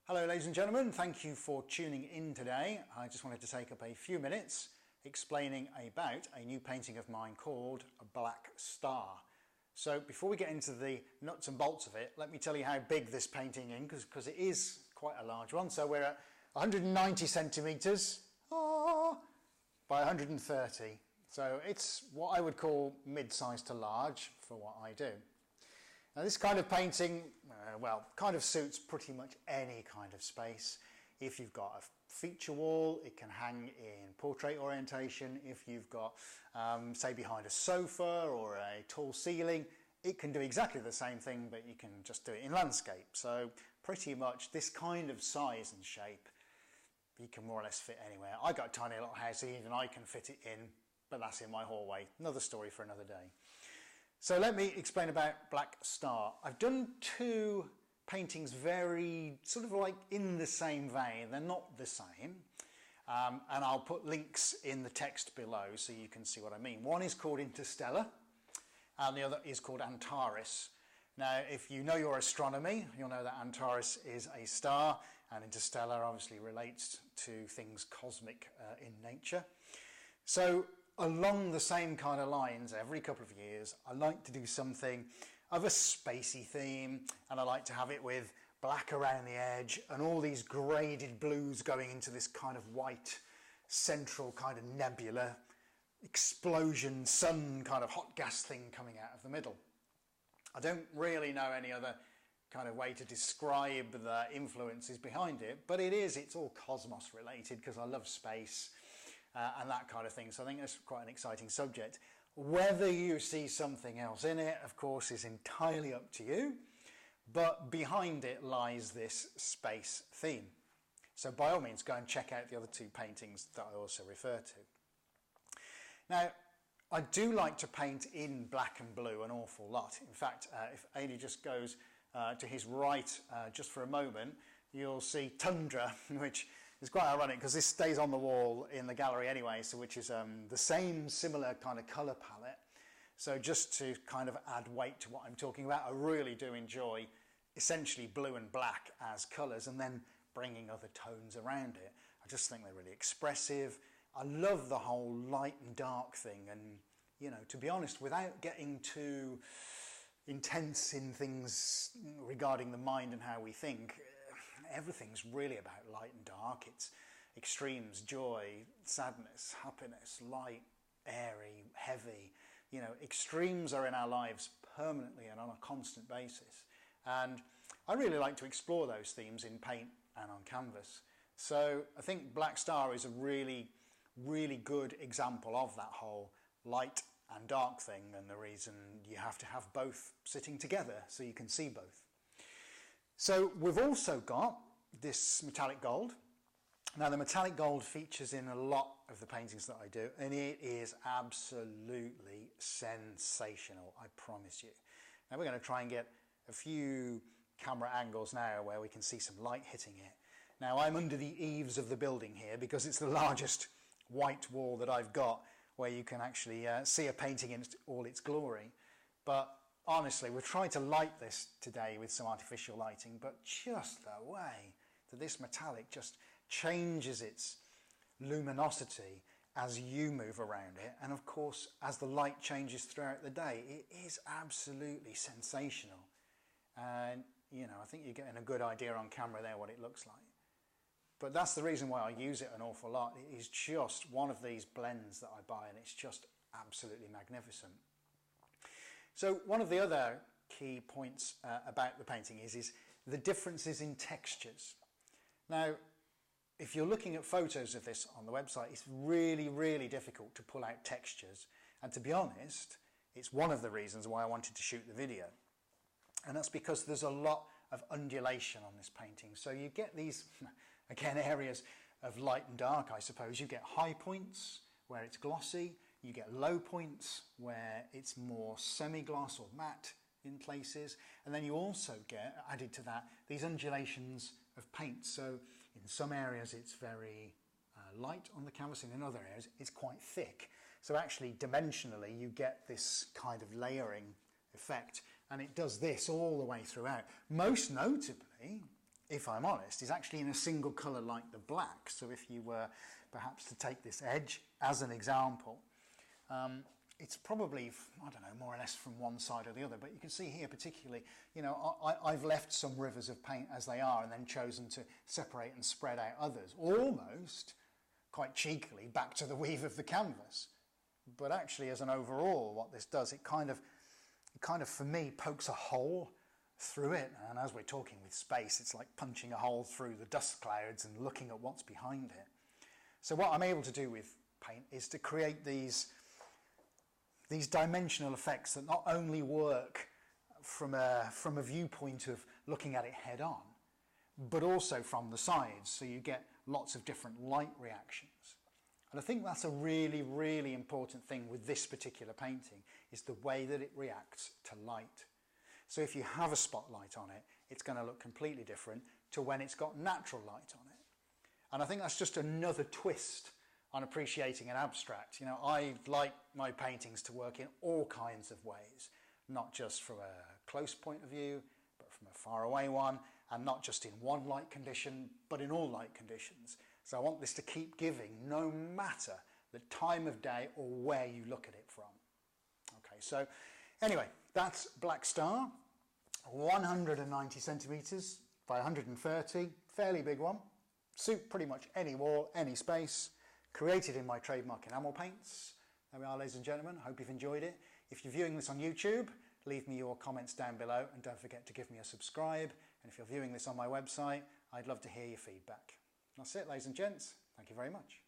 Hello ladies and gentlemen, thank you for tuning in today. I just wanted to take up a few minutes explaining about a new painting of mine called a Black Star. So before we get into the nuts and bolts of it, let me tell you how big this painting is, because it is quite a large one. So we're at 190 centimetres by 130. So it's what I would call mid-size to large for what I do. Now this kind of painting, kind of suits pretty much any kind of space. If you've got a feature wall, it can hang in portrait orientation. If you've got, say, behind a sofa or a tall ceiling, it can do exactly the same thing, but you can just do it in landscape. So pretty much this kind of size and shape, you can more or less fit anywhere. I got a tiny little house, even I can fit it in, but that's in my hallway. Another story for another day. So let me explain about Black Star. I've done two paintings very sort of like in the same vein. They're not the same. And I'll put links in the text below so you can see what I mean. One is called Interstellar and the other is called Antares. Now, if you know your astronomy, you'll know that Antares is a star and Interstellar obviously relates to things cosmic in nature. So along the same kind of lines, every couple of years, I like to do something of a spacey theme, and I like to have it with black around the edge and all these graded blues going into this kind of white central kind of nebula, explosion, sun kind of hot gas thing coming out of the middle. I don't really know any other kind of way to describe the influences behind it, but it's all cosmos related because I love space. And that kind of thing. So I think that's quite an exciting subject. Whether you see something else in it, of course, is entirely up to you. But behind it lies this space theme. So by all means, go and check out the other two paintings that I also refer to. Now, I do like to paint in black and blue an awful lot. In fact, if Ailey just goes to his right just for a moment, you'll see Tundra, which is quite ironic because this stays on the wall in the gallery anyway, so which is the same similar kind of colour palette. So just to kind of add weight to what I'm talking about, I really do enjoy essentially blue and black as colours and then bringing other tones around it. I just think they're really expressive. I love the whole light and dark thing, and you know, to be honest, without getting too intense in things regarding the mind and how we think, everything's really about light and dark. It's extremes, joy, sadness, happiness, light, airy, heavy. You know, extremes are in our lives permanently and on a constant basis. And I really like to explore those themes in paint and on canvas. So I think Black Star is a really, really good example of that whole light and dark thing, and the reason you have to have both sitting together so you can see both. So we've also got this metallic gold. Now the metallic gold features in a lot of the paintings that I do, and it is absolutely sensational, I promise you. Now we're going to try and get a few camera angles now where we can see some light hitting it. Now I'm under the eaves of the building here because it's the largest white wall that I've got where you can actually see a painting in all its glory. But honestly, we've tried to light this today with some artificial lighting, but just the way that this metallic just changes its luminosity as you move around it, and of course as the light changes throughout the day, it is absolutely sensational. And you know, I think you're getting a good idea on camera there what it looks like. But that's the reason why I use it an awful lot. It is just one of these blends that I buy, and it's just absolutely magnificent. So one of the other key points about the painting is the differences in textures. Now, if you're looking at photos of this on the website, it's really, really difficult to pull out textures. And to be honest, it's one of the reasons why I wanted to shoot the video. And that's because there's a lot of undulation on this painting. So you get these, again, areas of light and dark, I suppose. You get high points where it's glossy. You get low points where it's more semi-gloss or matte in places. And then you also get, added to that, these undulations of paint. So in some areas it's very light on the canvas, and in other areas it's quite thick. So actually dimensionally you get this kind of layering effect, and it does this all the way throughout. Most notably, if I'm honest, is actually in a single colour like the black. So if you were perhaps to take this edge as an example, it's probably, I don't know, more or less from one side or the other, but you can see here particularly, you know, I've left some rivers of paint as they are and then chosen to separate and spread out others, almost quite cheekily back to the weave of the canvas. But actually, as an overall, what this does, it kind of for me pokes a hole through it, and as we're talking with space, it's like punching a hole through the dust clouds and looking at what's behind it. So what I'm able to do with paint is to create these dimensional effects that not only work from a viewpoint of looking at it head on, but also from the sides, so you get lots of different light reactions. And I think that's a really, really important thing with this particular painting, is the way that it reacts to light. So if you have a spotlight on it, it's going to look completely different to when it's got natural light on it. And I think that's just another twist on appreciating an abstract. You know, I like my paintings to work in all kinds of ways, not just from a close point of view, but from a far away one, and not just in one light condition, but in all light conditions. So I want this to keep giving no matter the time of day or where you look at it from. Okay, so anyway, that's Black Star, 190 centimetres by 130, fairly big one. Suit pretty much any wall, any space. Created in my trademark enamel paints. There we are, ladies and gentlemen. Hope you've enjoyed it. If you're viewing this on YouTube, leave me your comments down below, and don't forget to give me a subscribe. And if you're viewing this on my website, I'd love to hear your feedback. That's it, ladies and gents. Thank you very much.